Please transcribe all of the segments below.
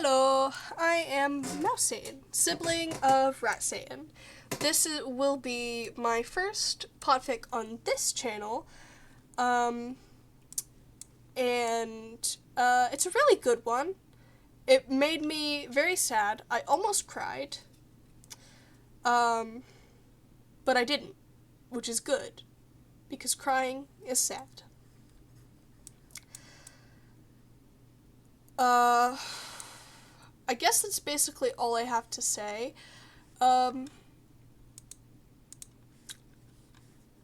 Hello, I am Mouse Satan, sibling of Rat Satan. Will be my first podfic on this channel, and it's a really good one. It made me very sad. I almost cried, but I didn't, which is good, because crying is sad. I guess that's basically all I have to say. I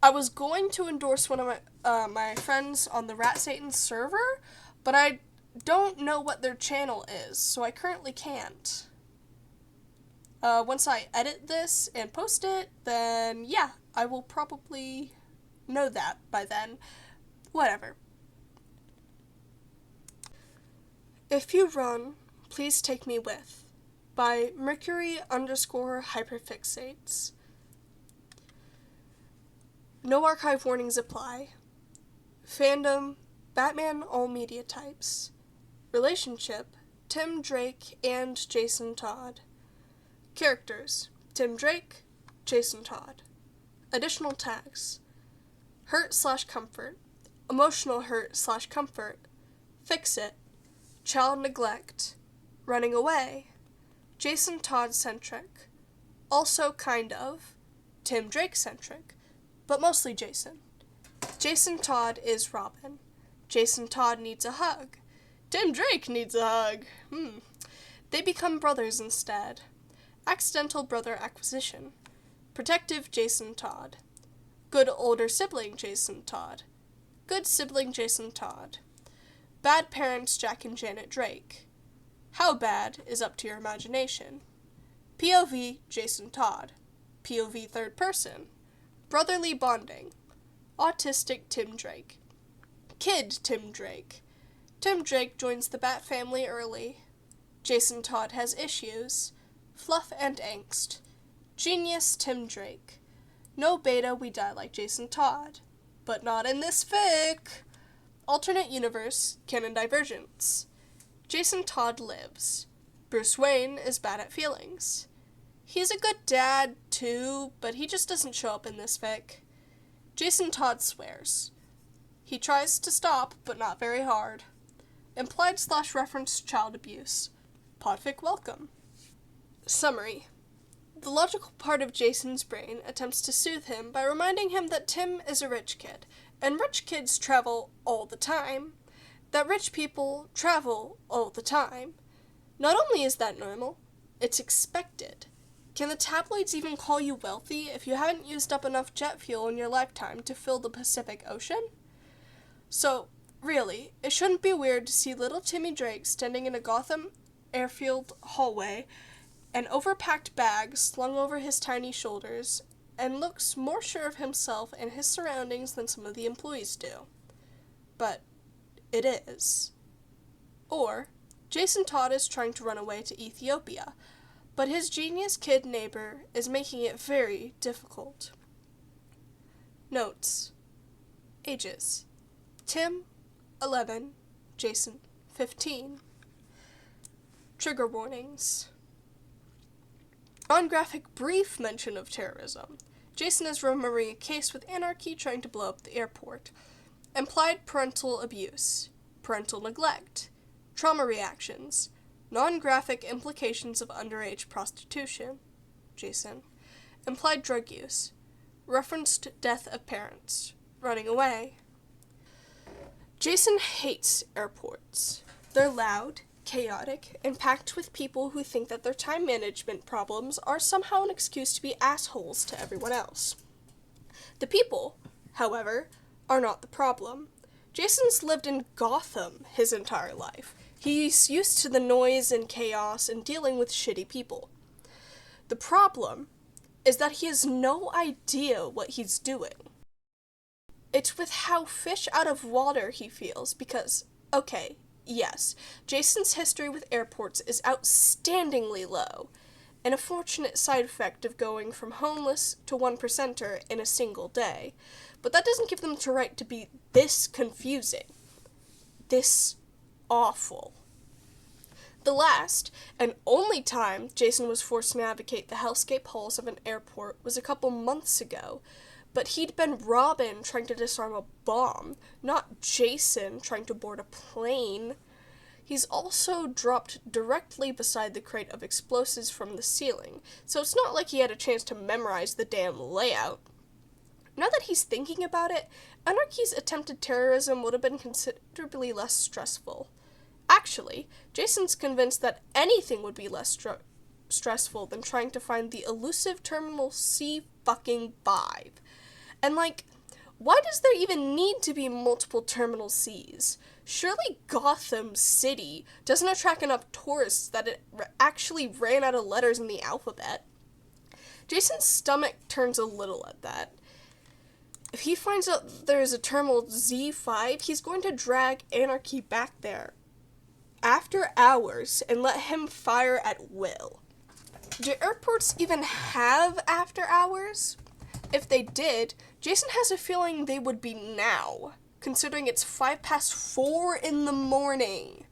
was going to endorse one of my friends on the Rat Satan server, but I don't know what their channel is, so I currently can't. Once I edit this and post it, then yeah, I will probably know that by then. Whatever. If you run, please take me with, by Mercury_hyperfixates. No archive warnings apply. Fandom, Batman all media types. Relationship, Tim Drake and Jason Todd. Characters, Tim Drake, Jason Todd. Additional tags, hurt/comfort, emotional hurt/comfort, fix it, child neglect, running away, Jason Todd centric, also kind of, Tim Drake centric, but mostly Jason. Jason Todd is Robin. Jason Todd needs a hug. Tim Drake needs a hug. They become brothers instead. Accidental brother acquisition. Protective Jason Todd. Good older sibling Jason Todd. Good sibling Jason Todd. Bad parents Jack and Janet Drake. How bad is up to your imagination. POV Jason Todd. POV third person. Brotherly bonding. Autistic Tim Drake. Kid Tim Drake. Tim Drake joins the Bat family early. Jason Todd has issues. Fluff and angst. Genius Tim Drake. No beta, we die like Jason Todd. But not in this fic. Alternate universe, canon divergence. Jason Todd lives. Bruce Wayne is bad at feelings. He's a good dad, too, but he just doesn't show up in this fic. Jason Todd swears. He tries to stop, but not very hard. Implied/referenced child abuse. Podfic welcome. Summary. The logical part of Jason's brain attempts to soothe him by reminding him that Tim is a rich kid, and rich kids travel all the time. That rich people travel all the time. Not only is that normal, it's expected. Can the tabloids even call you wealthy if you haven't used up enough jet fuel in your lifetime to fill the Pacific Ocean? So, really, it shouldn't be weird to see little Timmy Drake standing in a Gotham airfield hallway, an overpacked bag slung over his tiny shoulders, and looks more sure of himself and his surroundings than some of the employees do. But it is. Or, Jason Todd is trying to run away to Ethiopia, but his genius kid neighbor is making it very difficult. Notes. Ages. Tim, 11, Jason, 15. Trigger warnings. Non-graphic brief mention of terrorism. Jason is remembering a case with anarchy trying to blow up the airport. Implied parental abuse. Parental neglect. Trauma reactions. Non-graphic implications of underage prostitution. Jason. Implied drug use. Referenced death of parents. Running away. Jason hates airports. They're loud, chaotic, and packed with people who think that their time management problems are somehow an excuse to be assholes to everyone else. The people, however, are not the problem. Jason's lived in Gotham his entire life. He's used to the noise and chaos and dealing with shitty people. The problem is that he has no idea what he's doing. It's with how fish out of water he feels because, okay, yes, Jason's history with airports is outstandingly low, an unfortunate side effect of going from homeless to 1%er in a single day, but that doesn't give them the right to be this confusing, this awful. The last, and only time Jason was forced to navigate the hellscape halls of an airport was a couple months ago, but he'd been Robin trying to disarm a bomb, not Jason trying to board a plane. He's also dropped directly beside the crate of explosives from the ceiling, so it's not like he had a chance to memorize the damn layout. Now that he's thinking about it, Anarchy's attempted terrorism would have been considerably less stressful. Actually, Jason's convinced that anything would be less stressful than trying to find the elusive Terminal C-5. And why does there even need to be multiple Terminal Cs? Surely Gotham City doesn't attract enough tourists that it actually ran out of letters in the alphabet. Jason's stomach turns a little at that. If he finds out there is a Terminal Z5, he's going to drag Anarchy back there after hours and let him fire at will. Do airports even have after hours? If they did, Jason has a feeling they would be now, considering it's 4:05 in the morning.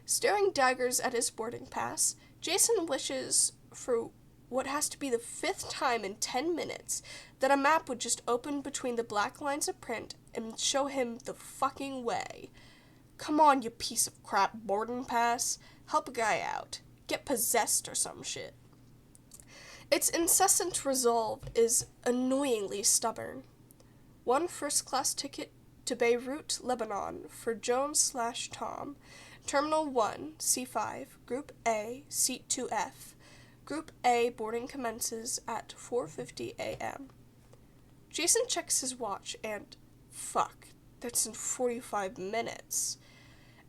Staring daggers at his boarding pass, Jason wishes for what has to be the 5th time in 10 minutes that a map would just open between the black lines of print and show him the fucking way. Come on, you piece of crap boarding pass. Help a guy out. Get possessed or some shit. Its incessant resolve is annoyingly stubborn. 1 first-class ticket to Beirut, Lebanon for Jones/Tom. Terminal 1, C5, Group A, Seat 2F. Group A boarding commences at 4:50 a.m. Jason checks his watch and, fuck, that's in 45 minutes.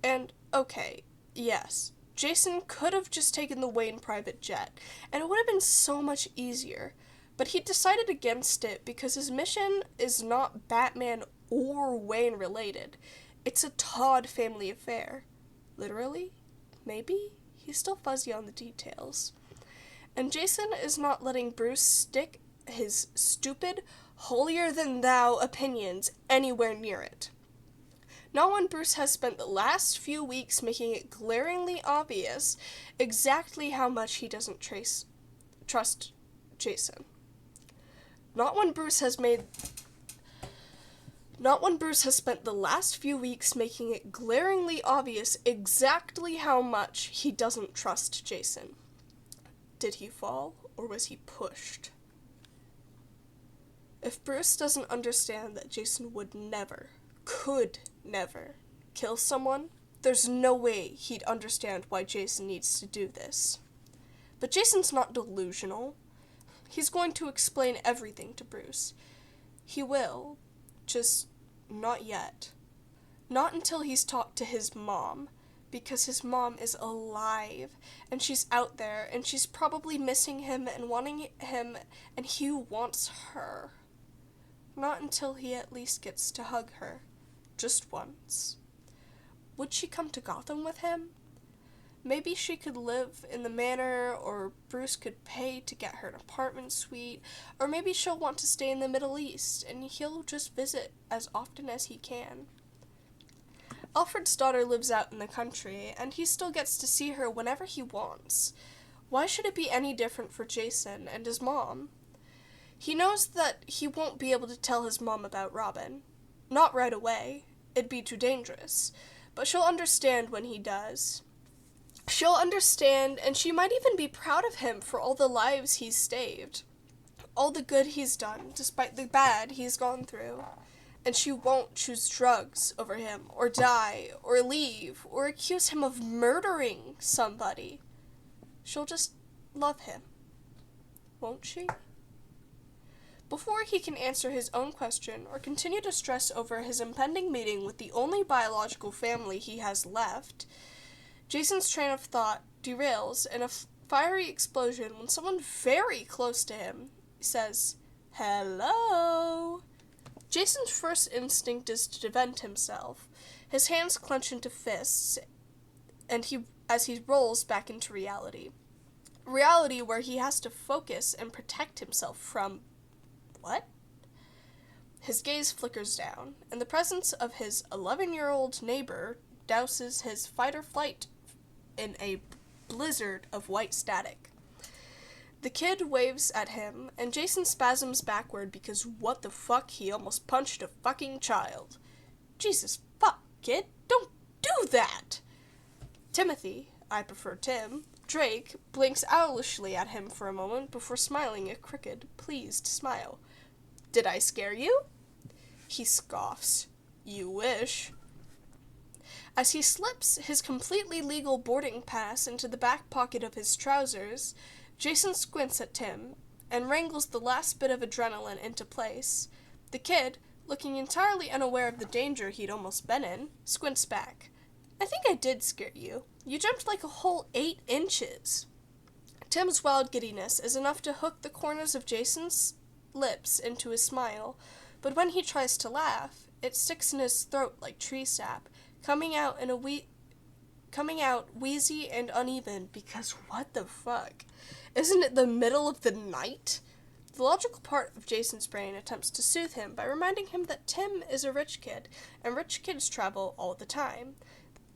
And, okay, yes, Jason could have just taken the Wayne private jet, and it would have been so much easier, but he decided against it because his mission is not Batman or Wayne related. It's a Todd family affair. Literally? Maybe? He's still fuzzy on the details. And Jason is not letting Bruce stick his stupid, holier-than-thou opinions anywhere near it. Not when Bruce has spent the last few weeks making it glaringly obvious exactly how much he doesn't trust Jason. Not when Bruce has spent the last few weeks making it glaringly obvious exactly how much he doesn't trust Jason. Did he fall, or was he pushed? If Bruce doesn't understand that Jason could never kill someone, there's no way he'd understand why Jason needs to do this. But Jason's not delusional. He's going to explain everything to Bruce. He will, just not yet. Not until he's talked to his mom, because his mom is alive, and she's out there, and she's probably missing him and wanting him, and he wants her. Not until he at least gets to hug her. Just once. Would she come to Gotham with him? Maybe she could live in the manor, or Bruce could pay to get her an apartment suite, or maybe she'll want to stay in the Middle East, and he'll just visit as often as he can. Alfred's daughter lives out in the country, and he still gets to see her whenever he wants. Why should it be any different for Jason and his mom? He knows that he won't be able to tell his mom about Robin. Not right away. It'd be too dangerous. But she'll understand when he does. She'll understand, and she might even be proud of him for all the lives he's saved. All the good he's done, despite the bad he's gone through. And she won't choose drugs over him, or die, or leave, or accuse him of murdering somebody. She'll just love him. Won't she? Before he can answer his own question or continue to stress over his impending meeting with the only biological family he has left, Jason's train of thought derails in a fiery explosion when someone very close to him says, "Hello?" Jason's first instinct is to defend himself. His hands clench into fists, and as he rolls back into reality. Reality where he has to focus and protect himself from what? His gaze flickers down, and the presence of his 11-year-old neighbor douses his fight-or-flight in a blizzard of white static. The kid waves at him, and Jason spasms backward because what the fuck, he almost punched a fucking child. Jesus fuck, kid, don't do that! Timothy, I prefer Tim, Drake, blinks owlishly at him for a moment before smiling a crooked, pleased smile. Did I scare you? He scoffs. You wish. As he slips his completely legal boarding pass into the back pocket of his trousers, Jason squints at Tim and wrangles the last bit of adrenaline into place. The kid, looking entirely unaware of the danger he'd almost been in, squints back. I think I did scare you. You jumped like a whole 8 inches. Tim's wild giddiness is enough to hook the corners of Jason's lips into a smile, but when he tries to laugh, it sticks in his throat like tree sap, coming out wheezy and uneven, because what the fuck? Isn't it the middle of the night? The logical part of Jason's brain attempts to soothe him by reminding him that Tim is a rich kid, and rich kids travel all the time.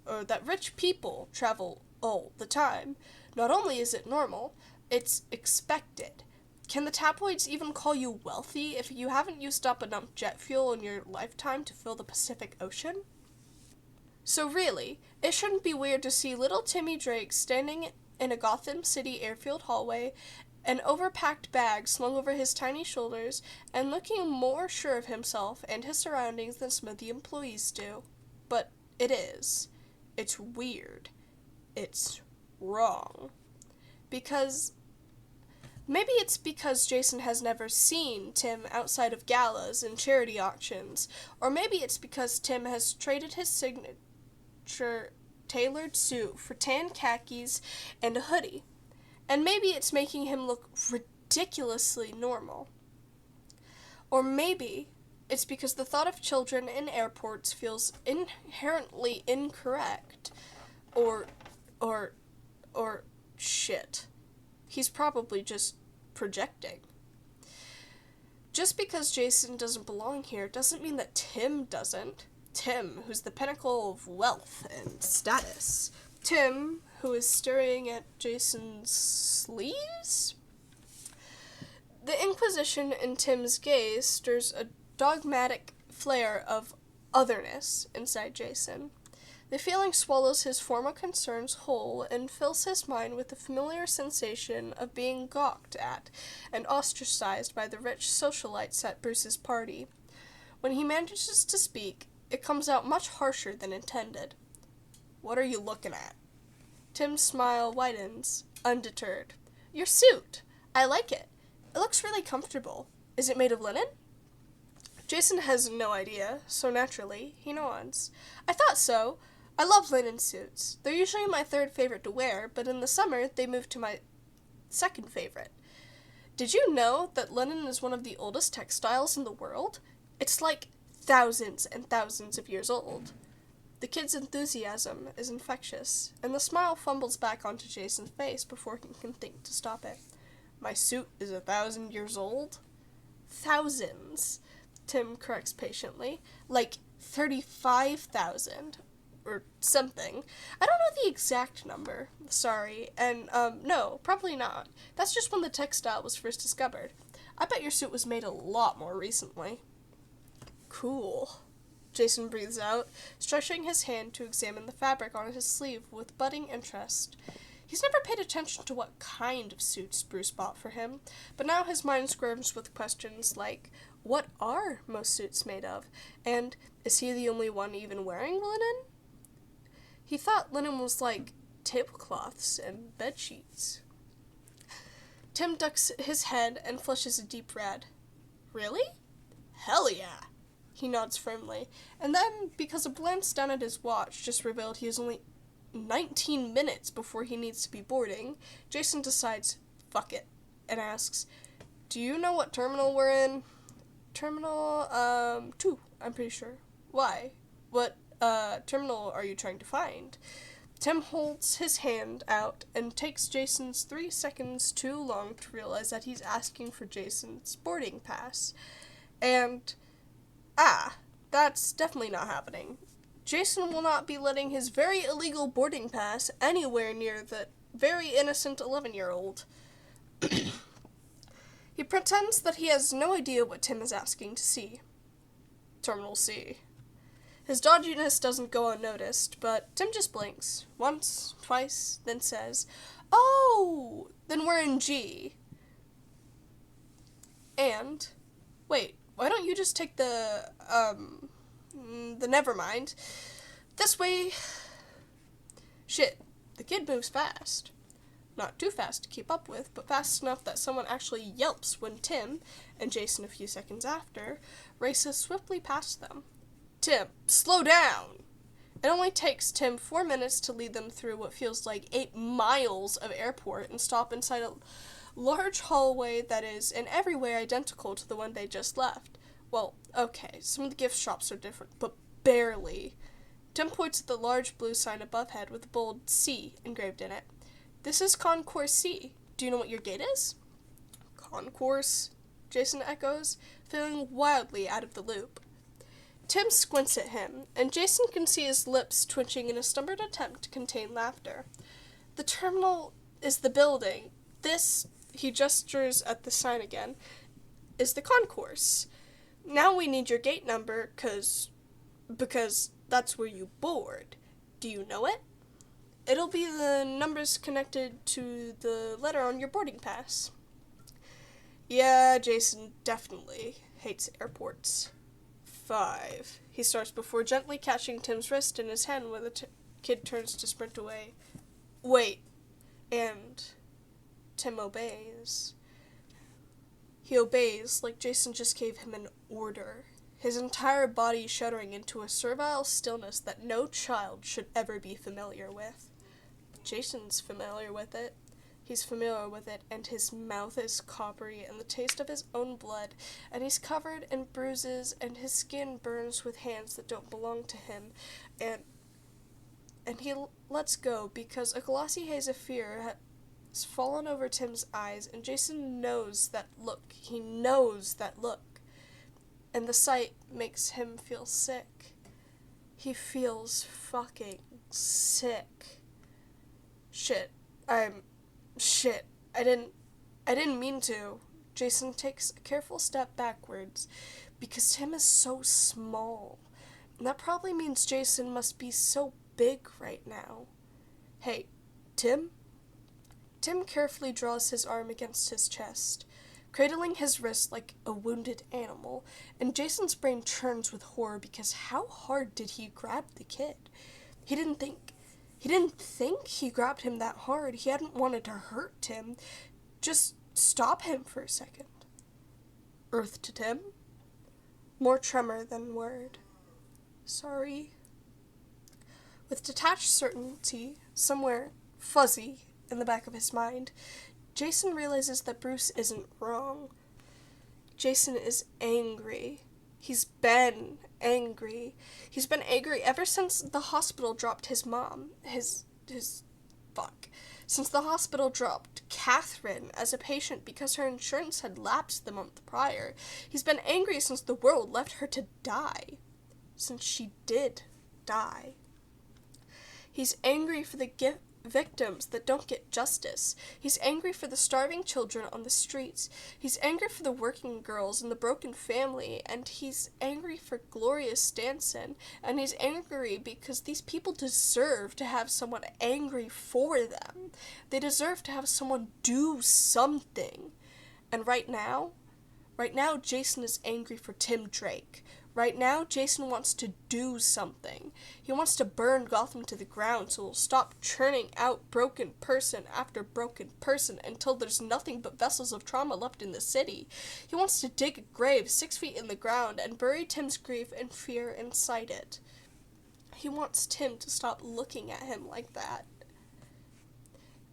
Or that rich people travel all the time. Not only is it normal, it's expected. Can the tabloids even call you wealthy if you haven't used up enough jet fuel in your lifetime to fill the Pacific Ocean? So really, it shouldn't be weird to see little Timmy Drake standing in a Gotham City airfield hallway, an overpacked bag slung over his tiny shoulders, and looking more sure of himself and his surroundings than some of the employees do. But it is. It's weird. It's wrong. Maybe it's because Jason has never seen Tim outside of galas and charity auctions, or maybe it's because Tim has traded his signature tailored suit for tan khakis and a hoodie, and maybe it's making him look ridiculously normal. Or maybe it's because the thought of children in airports feels inherently incorrect, or shit. He's probably just projecting. Just because Jason doesn't belong here doesn't mean that Tim doesn't. Tim, who's the pinnacle of wealth and status. Tim, who is staring at Jason's sleeves? The inquisition in Tim's gaze stirs a dogmatic flare of otherness inside Jason. The feeling swallows his former concerns whole and fills his mind with the familiar sensation of being gawked at and ostracized by the rich socialites at Bruce's party. When he manages to speak, it comes out much harsher than intended. What are you looking at? Tim's smile widens, undeterred. Your suit. I like it. It looks really comfortable. Is it made of linen? Jason has no idea, so naturally, he nods. I thought so. I love linen suits. They're usually my third favorite to wear, but in the summer, they move to my second favorite. Did you know that linen is one of the oldest textiles in the world? It's like thousands and thousands of years old. The kid's enthusiasm is infectious, and the smile fumbles back onto Jason's face before he can think to stop it. My suit is 1,000 years old? Thousands, Tim corrects patiently. Like 35,000. Or something. I don't know the exact number. Sorry. And, no, probably not. That's just when the textile was first discovered. I bet your suit was made a lot more recently. Cool. Jason breathes out, stretching his hand to examine the fabric on his sleeve with budding interest. He's never paid attention to what kind of suits Bruce bought for him, but now his mind squirms with questions like, what are most suits made of? And is he the only one even wearing linen? He thought linen was like tablecloths and bedsheets. Tim ducks his head and flushes a deep red. Really? Hell yeah! He nods firmly, and then, because a glance down at his watch just revealed he is only 19 minutes before he needs to be boarding, Jason decides, fuck it, and asks, do you know what terminal we're in? Terminal, 2, I'm pretty sure. Why? What terminal are you trying to find? Tim holds his hand out and takes Jason's 3 seconds too long to realize that he's asking for Jason's boarding pass. And, that's definitely not happening. Jason will not be letting his very illegal boarding pass anywhere near the very innocent 11-year-old. He pretends that he has no idea what Tim is asking to see. Terminal C. His dodginess doesn't go unnoticed, but Tim just blinks. Once, twice, then says, "Oh, then we're in G." And, wait, why don't you just take the nevermind? This way. Shit, the kid moves fast. Not too fast to keep up with, but fast enough that someone actually yelps when Tim, and Jason a few seconds after, races swiftly past them. "Tim, slow down!" It only takes Tim 4 minutes to lead them through what feels like 8 miles of airport and stop inside a large hallway that is in every way identical to the one they just left. Well, okay, some of the gift shops are different, but barely. Tim points at the large blue sign above head with a bold C engraved in it. "This is Concourse C. Do you know what your gate is?" "Concourse?" Jason echoes, feeling wildly out of the loop. Tim squints at him, and Jason can see his lips twitching in a stubborn attempt to contain laughter. "The terminal is the building. This," he gestures at the sign again, "is the concourse. Now we need your gate number, because that's where you board. Do you know it? It'll be the numbers connected to the letter on your boarding pass." Yeah, Jason definitely hates airports. 5. He starts before gently catching Tim's wrist in his hand when the kid turns to sprint away. "Wait." And Tim obeys. He obeys like Jason just gave him an order, his entire body shuddering into a servile stillness that no child should ever be familiar with. Jason's familiar with it. He's familiar with it, and his mouth is coppery and the taste of his own blood, and he's covered in bruises, and his skin burns with hands that don't belong to him, and he lets go because a glossy haze of fear has fallen over Tim's eyes, and Jason knows that look. He knows that look, and the sight makes him feel sick. He feels fucking sick. Shit, I didn't mean to. Jason takes a careful step backwards because Tim is so small. And that probably means Jason must be so big right now. "Hey, Tim?" Tim carefully draws his arm against his chest, cradling his wrist like a wounded animal, and Jason's brain churns with horror because how hard did he grab the kid? He didn't think he grabbed him that hard. He hadn't wanted to hurt Tim. Just stop him for a second. "Earth to Tim?" More tremor than word. "Sorry." With detached certainty, somewhere fuzzy in the back of his mind, Jason realizes that Bruce isn't wrong. Jason is angry. He's been angry. He's been angry ever since the hospital dropped his mom. Since the hospital dropped Catherine as a patient because her insurance had lapsed the month prior. He's been angry since the world left her to die. Since she did die. He's angry for the victims that don't get justice. He's angry for the starving children on the streets. He's angry for the working girls and the broken family, and he's angry for Gloria Stanson, and he's angry because these people deserve to have someone angry for them. They deserve to have someone do something. And right now, Jason is angry for Tim Drake. Right now, Jason wants to do something. He wants to burn Gotham to the ground so it'll stop churning out broken person after broken person until there's nothing but vessels of trauma left in the city. He wants to dig a grave 6 feet in the ground and bury Tim's grief and fear inside it. He wants Tim to stop looking at him like that.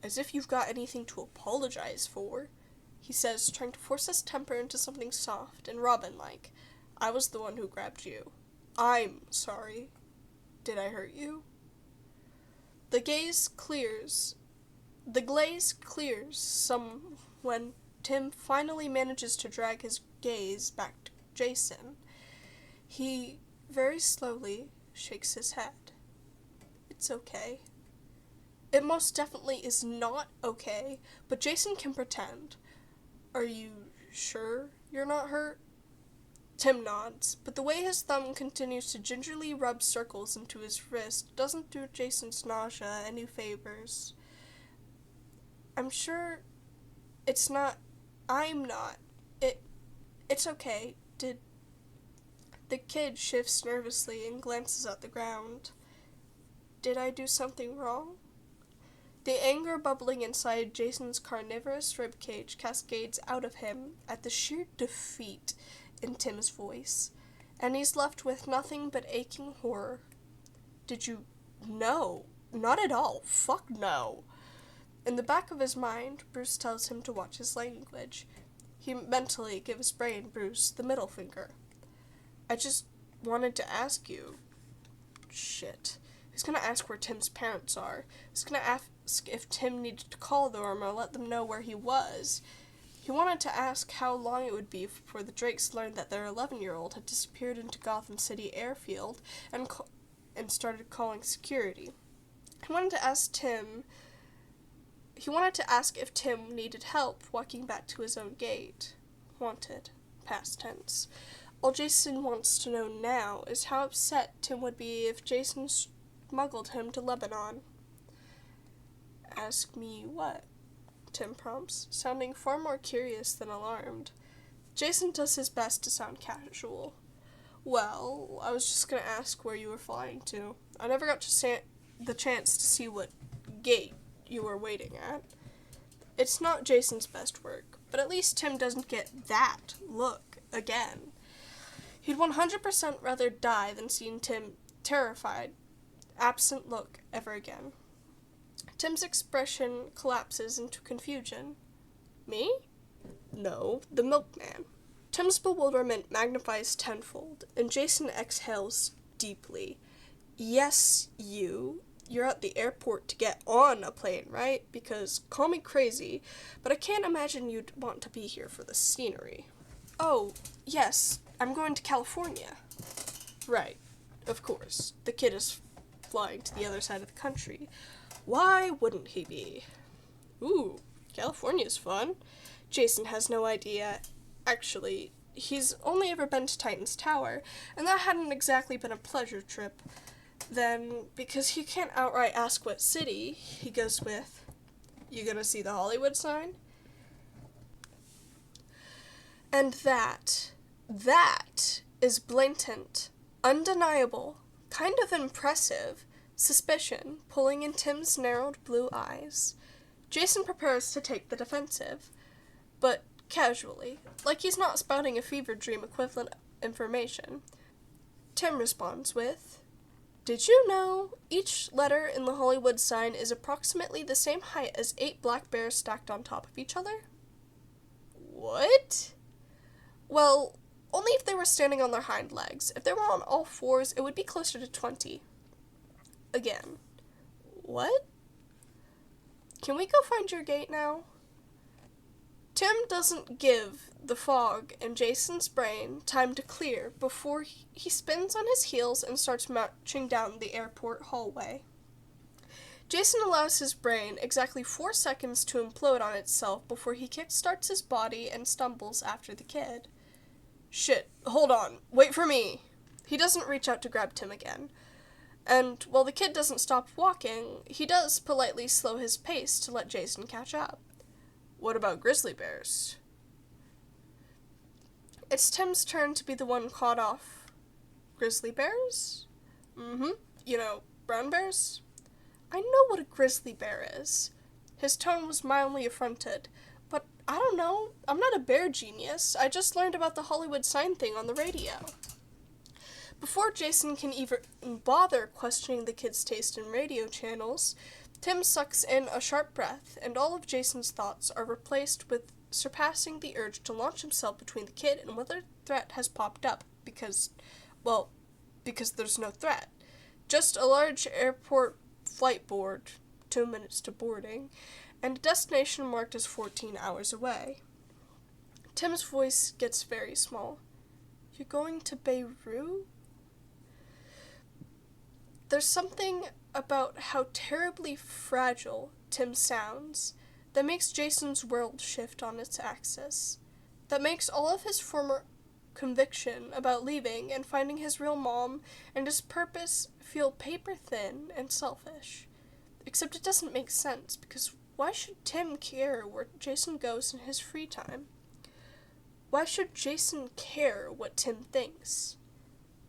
"As if you've got anything to apologize for," he says, trying to force his temper into something soft and Robin-like. "I was the one who grabbed you. I'm sorry. Did I hurt you?" The glaze clears some when Tim finally manages to drag his gaze back to Jason. He very slowly shakes his head. It's okay. It most definitely is not okay, but Jason can pretend. Are you sure you're not hurt? Tim nods, but the way his thumb continues to gingerly rub circles into his wrist doesn't do Jason's nausea any favors. I'm sure it's not. I'm not. It's okay. The kid shifts nervously and glances at the ground. Did I do something wrong? The anger bubbling inside Jason's carnivorous ribcage cascades out of him at the sheer defeat in Tim's voice, and he's left with nothing but aching horror. Did you? No, not at all. Fuck no. In the back of his mind, Bruce tells him to watch his language. He mentally gives Bray and Bruce the middle finger. I just wanted to ask you. Shit. He's gonna ask where Tim's parents are. He's gonna ask if Tim needed to call them or let them know where he was. He wanted to ask how long it would be before the Drakes learned that their 11-year-old had disappeared into Gotham City Airfield and started calling security. He wanted to ask if Tim needed help walking back to his own gate. Wanted. Past tense. All Jason wants to know now is how upset Tim would be if Jason smuggled him to Lebanon. Ask me what? Tim prompts, sounding far more curious than alarmed. Jason does his best to sound casual. Well, I was just going to ask where you were flying to. I never got the chance to see what gate you were waiting at. It's not Jason's best work, but at least Tim doesn't get that look again. He'd 100% rather die than see Tim terrified, absent look ever again. Tim's expression collapses into confusion. Me? No, the milkman. Tim's bewilderment magnifies tenfold, and Jason exhales deeply. Yes, you're at the airport to get on a plane, right? Because, call me crazy, but I can't imagine you'd want to be here for the scenery. Oh, yes, I'm going to California. Right, of course. The kid is flying to the other side of the country. Why wouldn't he be? Ooh, California's fun. Jason has no idea. Actually, he's only ever been to Titan's Tower, and that hadn't exactly been a pleasure trip. Then, because he can't outright ask what city, he goes with, you gonna see the Hollywood sign? And that is blatant, undeniable, kind of impressive suspicion pulling in Tim's narrowed blue eyes. Jason prepares to take the defensive, but casually, like he's not spouting a fever dream equivalent information. Tim responds with, did you know each letter in the Hollywood sign is approximately the same height as 8 black bears stacked on top of each other? What? Well, only if they were standing on their hind legs. If they were on all fours, it would be closer to 20. Again. What? Can we go find your gate now? Tim doesn't give the fog in Jason's brain time to clear before he spins on his heels and starts marching down the airport hallway. Jason allows his brain exactly 4 seconds to implode on itself before he kickstarts his body and stumbles after the kid. Shit, hold on, wait for me. He doesn't reach out to grab Tim again. And while the kid doesn't stop walking, he does politely slow his pace to let Jason catch up. What about grizzly bears? It's Tim's turn to be the one caught off. Grizzly bears? Brown bears? I know what a grizzly bear is. His tone was mildly affronted. But I don't know. I'm not a bear genius. I just learned about the Hollywood sign thing on the radio. Before Jason can even bother questioning the kid's taste in radio channels, Tim sucks in a sharp breath, and all of Jason's thoughts are replaced with surpassing the urge to launch himself between the kid and whatever threat has popped up, because there's no threat. Just a large airport flight board, 2 minutes to boarding, and a destination marked as 14 hours away. Tim's voice gets very small. You're going to Beirut? There's something about how terribly fragile Tim sounds that makes Jason's world shift on its axis, that makes all of his former conviction about leaving and finding his real mom and his purpose feel paper thin and selfish. Except it doesn't make sense, because why should Tim care where Jason goes in his free time? Why should Jason care what Tim thinks?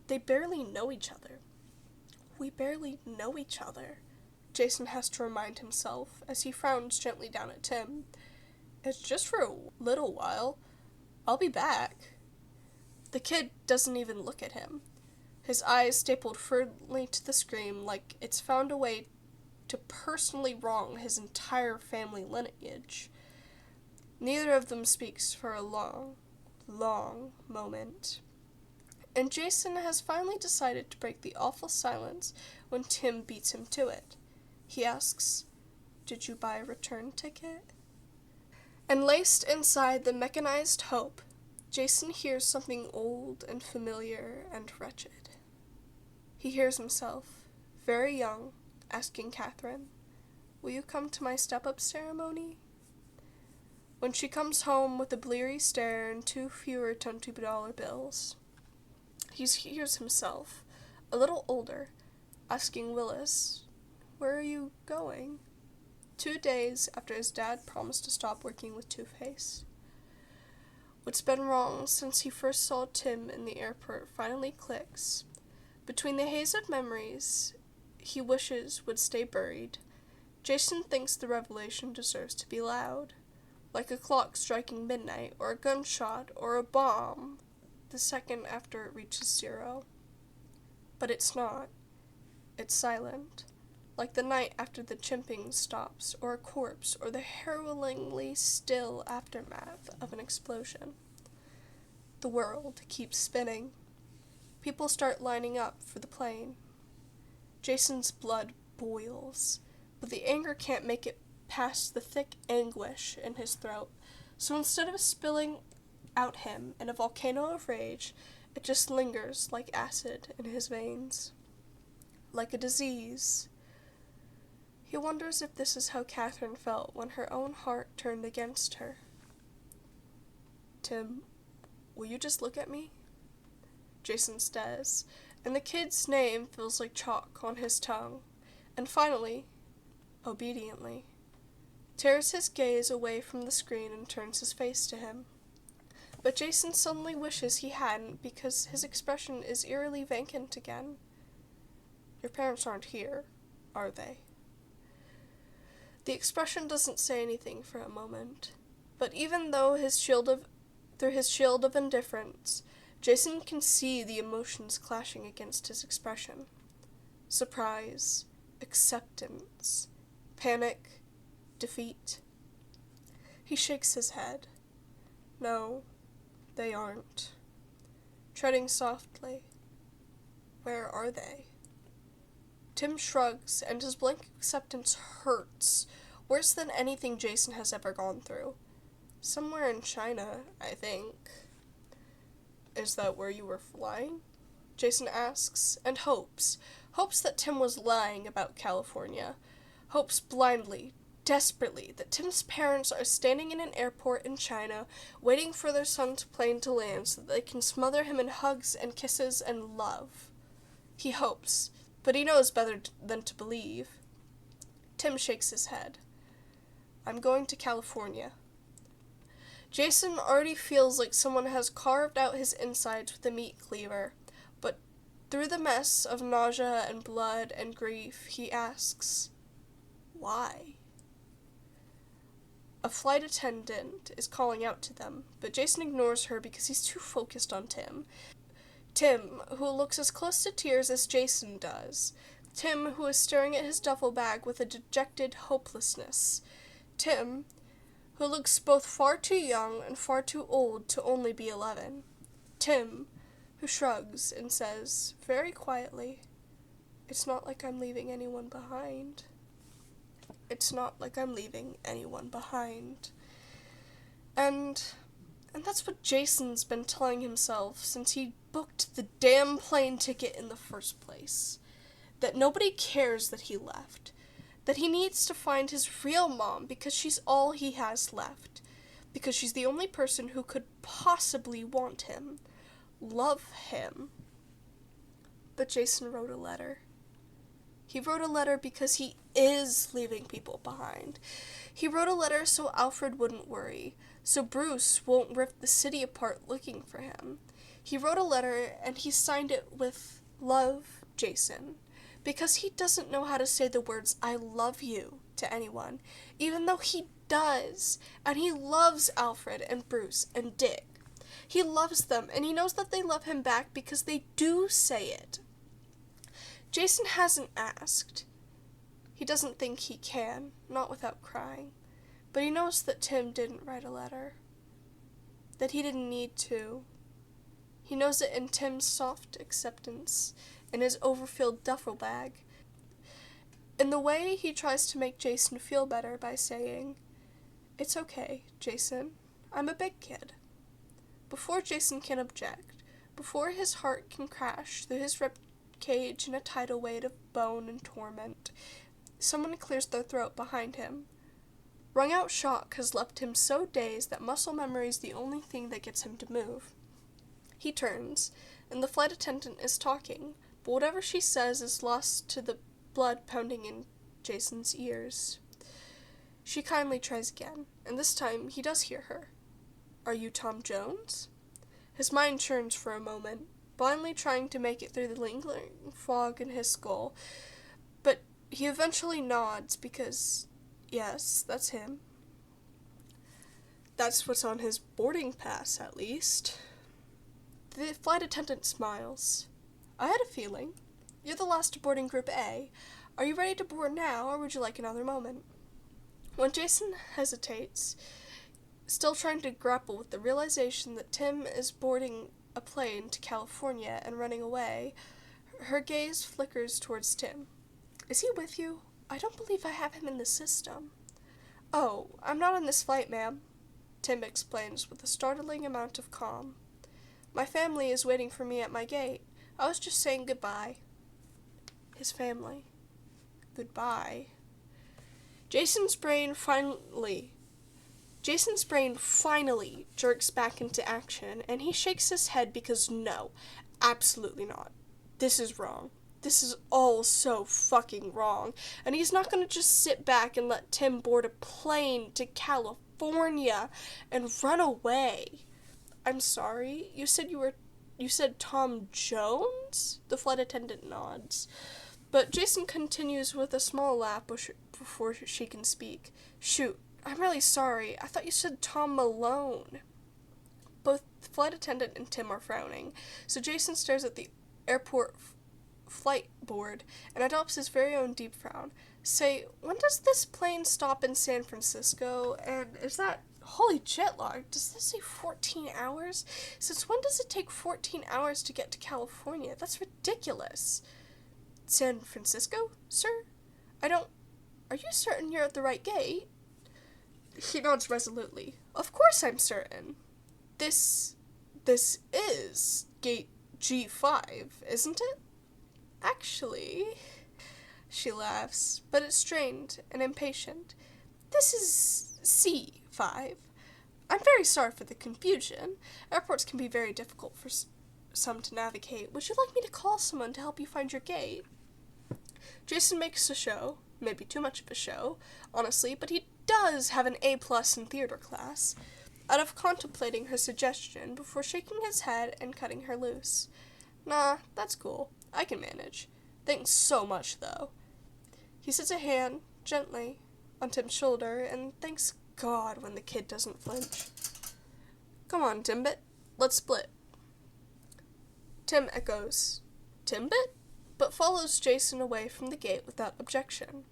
They barely know each other. We barely know each other, Jason has to remind himself as he frowns gently down at Tim. It's just for a little while. I'll be back. The kid doesn't even look at him, his eyes stapled firmly to the screen like it's found a way to personally wrong his entire family lineage. Neither of them speaks for a long, long moment. And Jason has finally decided to break the awful silence when Tim beats him to it. He asks, "Did you buy a return ticket?" And laced inside the mechanized hope, Jason hears something old and familiar and wretched. He hears himself, very young, asking Catherine, "Will you come to my step-up ceremony?" When she comes home with a bleary stare and 2 fewer $20 bills. He hears himself, a little older, asking Willis, "Where are you going?" 2 days after his dad promised to stop working with Two-Face. What's been wrong since he first saw Tim in the airport finally clicks. Between the haze of memories he wishes would stay buried, Jason thinks the revelation deserves to be loud, like a clock striking midnight, or a gunshot, or a bomb, the second after it reaches 0. But it's not. It's silent, like the night after the chimping stops, or a corpse, or the harrowingly still aftermath of an explosion. The world keeps spinning. People start lining up for the plane. Jason's blood boils, but the anger can't make it past the thick anguish in his throat, so instead of spilling out him in a volcano of rage, it just lingers like acid in his veins. Like a disease. He wonders if this is how Catherine felt when her own heart turned against her. "Tim, will you just look at me?" Jason stares, and the kid's name feels like chalk on his tongue, and finally, obediently, tears his gaze away from the screen and turns his face to him. But Jason suddenly wishes he hadn't, because his expression is eerily vacant again. "Your parents aren't here, are they?" The expression doesn't say anything for a moment, but even through his shield of indifference, Jason can see the emotions clashing against his expression. Surprise, acceptance, panic, defeat. He shakes his head. No, they aren't. Treading softly. Where are they? Tim shrugs, and his blank acceptance hurts, worse than anything Jason has ever gone through. Somewhere in China, I think. "Is that where you were flying?" Jason asks, and hopes that Tim was lying about California. Hopes blindly, desperately, that Tim's parents are standing in an airport in China, waiting for their son's plane to land so that they can smother him in hugs and kisses and love. He hopes, but he knows better than to believe. Tim shakes his head. "I'm going to California." Jason already feels like someone has carved out his insides with a meat cleaver, but through the mess of nausea and blood and grief, he asks, "Why?" A flight attendant is calling out to them, but Jason ignores her because he's too focused on Tim. Tim, who looks as close to tears as Jason does. Tim, who is staring at his duffel bag with a dejected hopelessness. Tim, who looks both far too young and far too old to only be 11. Tim, who shrugs and says, very quietly, "It's not like I'm leaving anyone behind." It's not like I'm leaving anyone behind. And that's what Jason's been telling himself since he booked the damn plane ticket in the first place. that nobody cares that he left, that he needs to find his real mom because she's all he has left, because she's the only person who could possibly want him, love him. But Jason wrote a letter. He wrote a letter because he is leaving people behind. He wrote a letter so Alfred wouldn't worry, so Bruce won't rip the city apart looking for him. He wrote a letter and he signed it with "Love, Jason," because he doesn't know how to say the words "I love you" to anyone, even though he does, and he loves Alfred and Bruce and Dick. He loves them, and he knows that they love him back because they do say it. Jason hasn't asked. He doesn't think he can, not without crying, but he knows that Tim didn't write a letter, that he didn't need to. He knows it in Tim's soft acceptance, in his overfilled duffel bag, in the way he tries to make Jason feel better by saying, "It's okay, Jason, I'm a big kid." Before Jason can object, before his heart can crash through his rib cage in a tidal weight of bone and torment, someone clears their throat behind him. Wrung-out shock has left him so dazed that muscle memory is the only thing that gets him to move. He turns, and the flight attendant is talking, but whatever she says is lost to the blood pounding in Jason's ears. She kindly tries again, and this time he does hear her. "Are you Tom Jones?" His mind churns for a moment, blindly trying to make it through the lingering fog in his skull, but he eventually nods because, yes, that's him. That's what's on his boarding pass, at least. The flight attendant smiles. "I had a feeling. You're the last to boarding Group A. Are you ready to board now, or would you like another moment?" When Jason hesitates, still trying to grapple with the realization that Tim is boarding a plane to California and running away, her gaze flickers towards Tim. "Is he with you? I don't believe I have him in the system." "Oh, I'm not on this flight, ma'am," Tim explains with a startling amount of calm. "My family is waiting for me at my gate. I was just saying goodbye." His family. Goodbye. Jason's brain finally jerks back into action, and he shakes his head because no, absolutely not. This is wrong. This is all so fucking wrong, and he's not going to just sit back and let Tim board a plane to California and run away. "I'm sorry, you said Tom Jones?" The flight attendant nods. But Jason continues with a small laugh before she can speak. "Shoot, I'm really sorry. I thought you said Tom Malone." Both the flight attendant and Tim are frowning, so Jason stares at the airport flight board and adopts his very own deep frown. "Say, when does this plane stop in San Francisco? And is that... Holy jet lag, does this say 14 hours? Since when does it take 14 hours to get to California? That's ridiculous." "San Francisco, sir? Are you certain you're at the right gate?" He nods resolutely. "Of course I'm certain. This is gate G5, isn't it?" "Actually," she laughs, but it's strained and impatient. "This is C5. I'm very sorry for the confusion. Airports can be very difficult for some to navigate. Would you like me to call someone to help you find your gate?" Jason makes a show, maybe too much of a show, honestly, but he does have an A+ in theater class, out of contemplating her suggestion before shaking his head and cutting her loose. "Nah, that's cool. I can manage. Thanks so much, though." He sits a hand, gently, on Tim's shoulder, and thanks God when the kid doesn't flinch. "Come on, Timbit. Let's split." Tim echoes, "Timbit?" but follows Jason away from the gate without objection.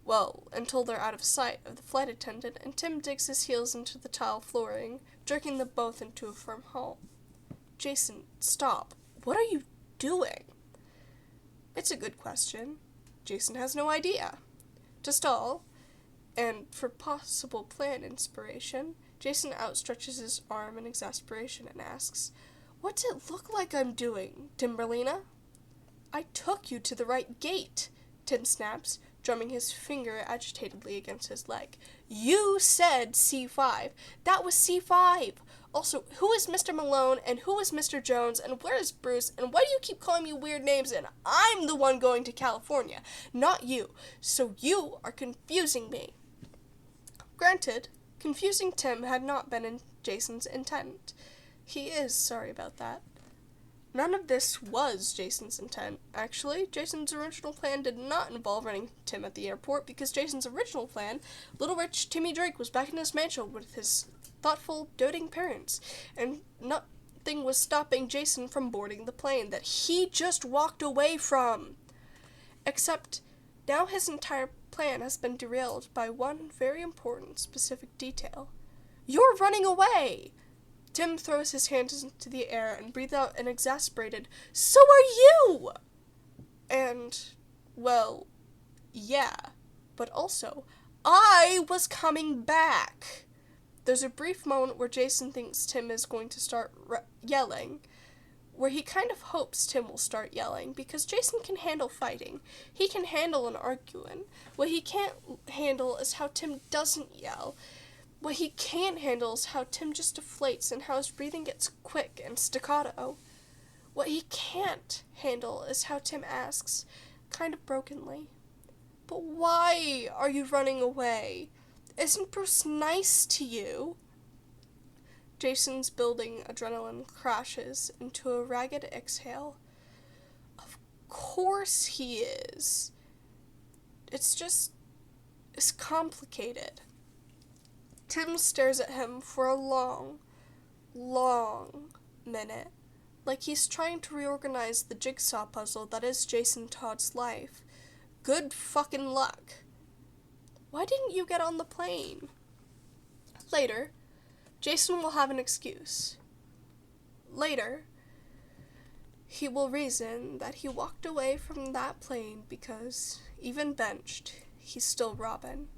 Well, until they're out of sight of the flight attendant, and Tim digs his heels into the tile flooring, jerking them both into a firm halt. "Jason, stop. What are you doing?" It's a good question. Jason has no idea. To stall, and for possible plan inspiration, Jason outstretches his arm in exasperation and asks, "What's it look like I'm doing, Timberlina?" I took you to the right gate, Tim snaps, drumming his finger agitatedly against his leg. You said C5. That was C5. Also, who is Mr. Malone, and who is Mr. Jones, and where is Bruce, and why do you keep calling me weird names, and I'm the one going to California, not you, so you are confusing me. Granted, confusing Tim had not been in Jason's intent. He is sorry about that. None of this was Jason's intent. Actually, Jason's original plan did not involve running Tim at the airport, because Jason's original plan, little rich Timmy Drake was back in his mansion with his thoughtful, doting parents, and nothing was stopping Jason from boarding the plane that he just walked away from. Except, now his entire plan has been derailed by one very important specific detail. You're running away! Tim throws his hands into the air and breathes out an exasperated, "So are you!" And, well, yeah, but also, I was coming back. There's a brief moment where Jason thinks Tim is going to start yelling, where he kind of hopes Tim will start yelling, because Jason can handle fighting. He can handle an argument. What he can't handle is how Tim doesn't yell. What he can't handle is how Tim just deflates and how his breathing gets quick and staccato. What he can't handle is how Tim asks, kind of brokenly, "But why are you running away? Isn't Bruce nice to you?" Jason's building adrenaline crashes into a ragged exhale. Of course he is. It's complicated. Tim stares at him for a long minute, like he's trying to reorganize the jigsaw puzzle that is Jason Todd's life. Good fucking luck. Why didn't you get on the plane? Later, Jason will have an excuse. Later, he will reason that he walked away from that plane because, even benched, he's still Robin.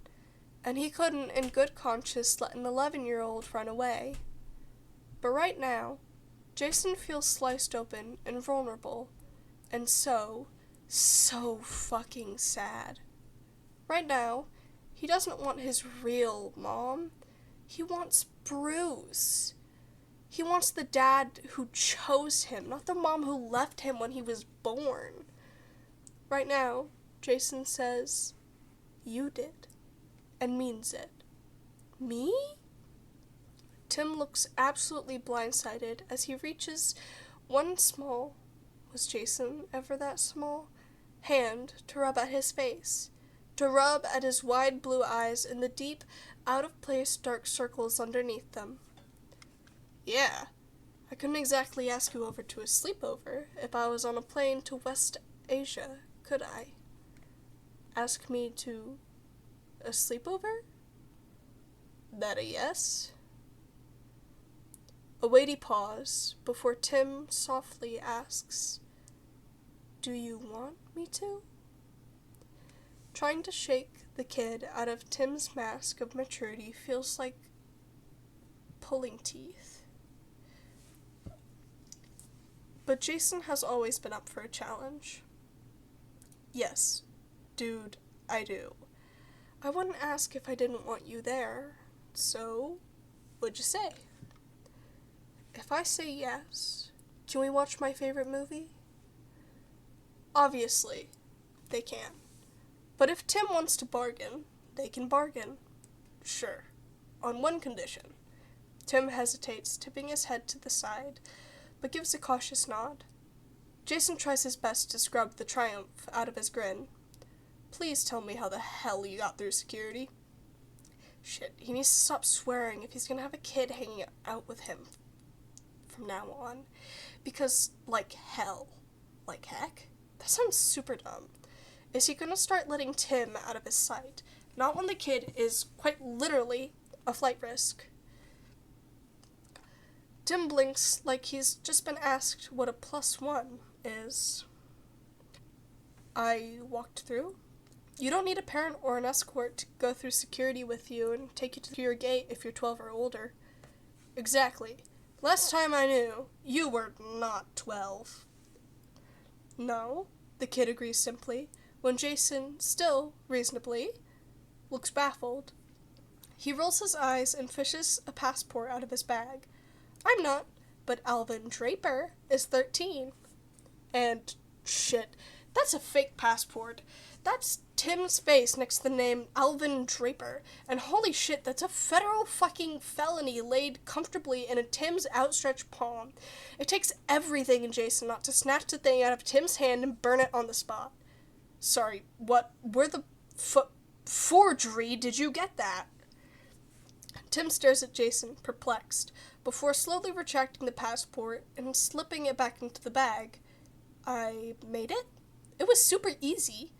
And he couldn't, in good conscience, let an 11-year-old run away. But right now, Jason feels sliced open and vulnerable, and so fucking sad. Right now, he doesn't want his real mom. He wants Bruce. He wants the dad who chose him, not the mom who left him when he was born. Right now, Jason says, "You did." And means it. Me? Tim looks absolutely blindsided as he reaches one small, was Jason ever that small, hand to rub at his face, to rub at his wide blue eyes and the deep, out-of-place dark circles underneath them. Yeah, I couldn't exactly ask you over to a sleepover if I was on a plane to West Asia, could I? Ask me to a sleepover? That a yes? A weighty pause before Tim softly asks, "Do you want me to?" Trying to shake the kid out of Tim's mask of maturity feels like pulling teeth. But Jason has always been up for a challenge. Yes, dude, I do. I wouldn't ask if I didn't want you there, so what'd you say? If I say yes, can we watch my favorite movie? Obviously, they can. But if Tim wants to bargain, they can bargain. Sure, on one condition. Tim hesitates, tipping his head to the side, but gives a cautious nod. Jason tries his best to scrub the triumph out of his grin. Please tell me how the hell you got through security. Shit, he needs to stop swearing if he's gonna have a kid hanging out with him from now on. Because, like hell. Like heck? That sounds super dumb. Is he gonna start letting Tim out of his sight? Not when the kid is quite literally a flight risk. Tim blinks like he's just been asked what a +1 is. I walked through? You don't need a parent or an escort to go through security with you and take you to your gate if you're 12 or older. Exactly. Last time I knew, you were not 12. No? the kid agrees simply, when Jason, still reasonably, looks baffled. He rolls his eyes and fishes a passport out of his bag. I'm not, but Alvin Draper is 13. And shit, that's a fake passport. That's Tim's face next to the name Alvin Draper. And holy shit, that's a federal fucking felony laid comfortably in a Tim's outstretched palm. It takes everything in Jason not to snatch the thing out of Tim's hand and burn it on the spot. Sorry, what? Where the forgery did you get that? Tim stares at Jason, perplexed, before slowly retracting the passport and slipping it back into the bag. I made it? It was super easy.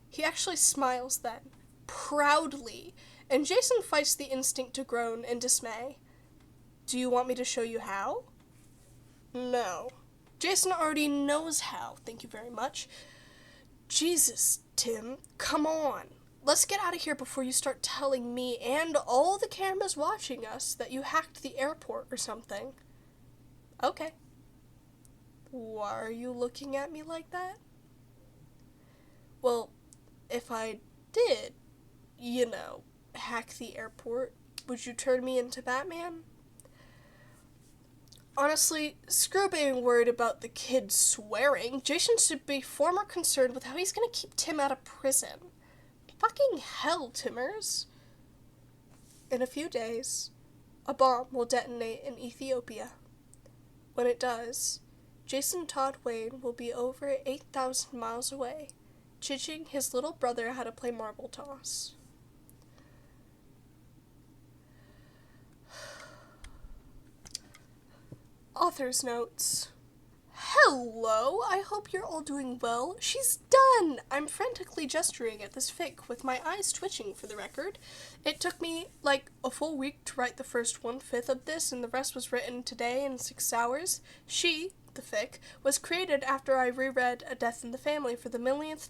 He actually smiles then, proudly, and Jason fights the instinct to groan in dismay. Do you want me to show you how? No. Jason already knows how, thank you very much. Jesus, Tim, come on. Let's get out of here before you start telling me and all the cameras watching us that you hacked the airport or something. Okay. Why are you looking at me like that? Well, if I did, hack the airport, would you turn me into Batman? Honestly, screw being worried about the kid swearing. Jason should be far more concerned with how he's gonna keep Tim out of prison. Fucking hell, Timmers. In a few days, a bomb will detonate in Ethiopia. When it does, Jason Todd Wayne will be over 8,000 miles away, teaching his little brother how to play marble toss. Author's notes. Hello, I hope you're all doing well. She's done! I'm frantically gesturing at this fic with my eyes twitching for the record. It took me like a full week to write the first 1/5 of this, and the rest was written today in 6 hours. She, the fic, was created after I reread A Death in the Family for the millionth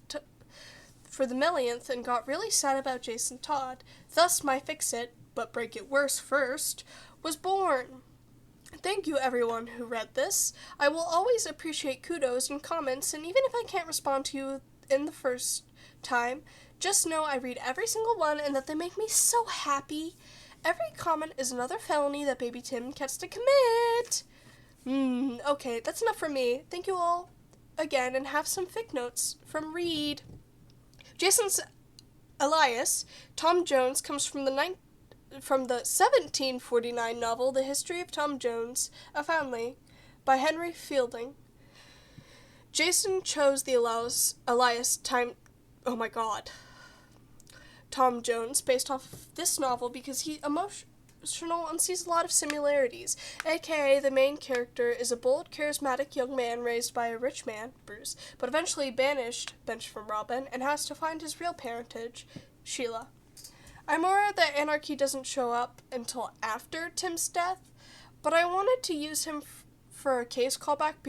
and got really sad about Jason Todd. Thus my fix-it, but break it worse first, was born. Thank you everyone who read this. I will always appreciate kudos and comments, and even if I can't respond to you in the first time, just know I read every single one and that they make me so happy. Every comment is another felony that baby Tim gets to commit. Okay, that's enough from me. Thank you all again, and have some fic notes from Reed. Jason's alias, Tom Jones, comes from the 1749 novel The History of Tom Jones, a Family, by Henry Fielding. Jason chose the alias Tom Jones based off of this novel because he's emotional and sees a lot of similarities, aka the main character is a bold, charismatic young man raised by a rich man, Bruce, but eventually benched from Robin, and has to find his real parentage, Sheila. I'm aware that Anarchy doesn't show up until after Tim's death, but I wanted to use him for a case callback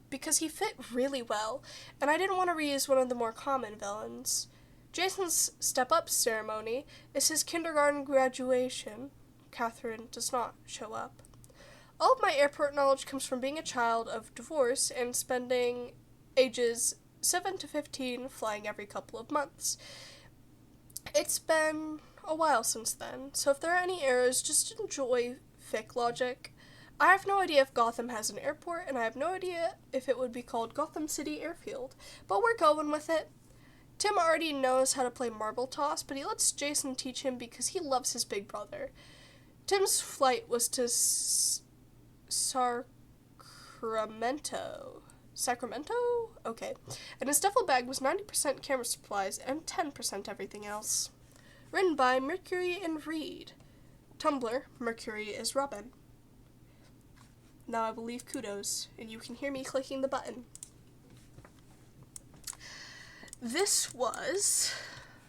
because he fit really well, and I didn't want to reuse one of the more common villains. Jason's step-up ceremony is his kindergarten graduation. Catherine does not show up. All of my airport knowledge comes from being a child of divorce and spending ages 7 to 15 flying every couple of months. It's been a while since then, so if there are any errors, just enjoy fic logic. I have no idea if Gotham has an airport, and I have no idea if it would be called Gotham City Airfield, but we're going with it. Tim already knows how to play marble toss, but he lets Jason teach him because he loves his big brother. Tim's flight was to Sacramento? Okay. And his duffel bag was 90% camera supplies and 10% everything else. Written by Mercury and Reed. Tumblr, Mercury is Robin. Now I will leave kudos, and you can hear me clicking the button. This was...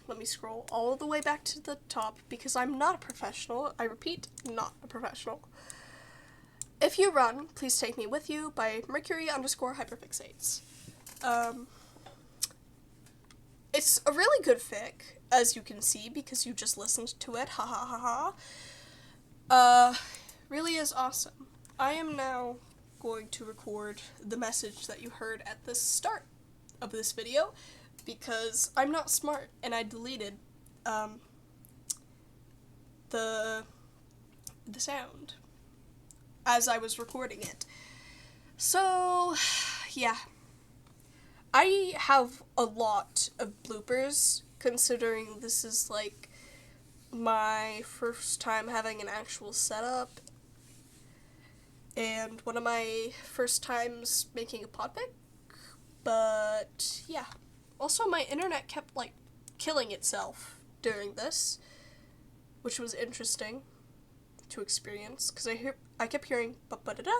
Let me scroll all the way back to the top because I'm not a professional. I repeat, not a professional. If You Run, Please Take Me With You by Mercury_hyperfixates. It's a really good fic, as you can see, because you just listened to it. Ha ha ha ha. Really is awesome. I am now going to record the message that you heard at the start of this video because I'm not smart and I deleted the sound as I was recording it. So, yeah. I have a lot of bloopers considering this is like my first time having an actual setup and one of my first times making a Podfic, but yeah. Also, my internet kept like killing itself during this, which was interesting to experience because I kept hearing ba-ba-da-da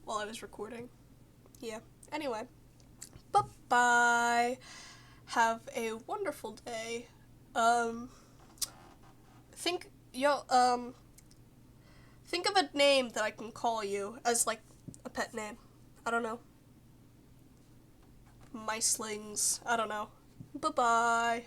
while I was recording. Yeah. Anyway, bye-bye. Have a wonderful day. Think of a name that I can call you as like a pet name. I don't know. Micelings. I don't know. Bye-bye.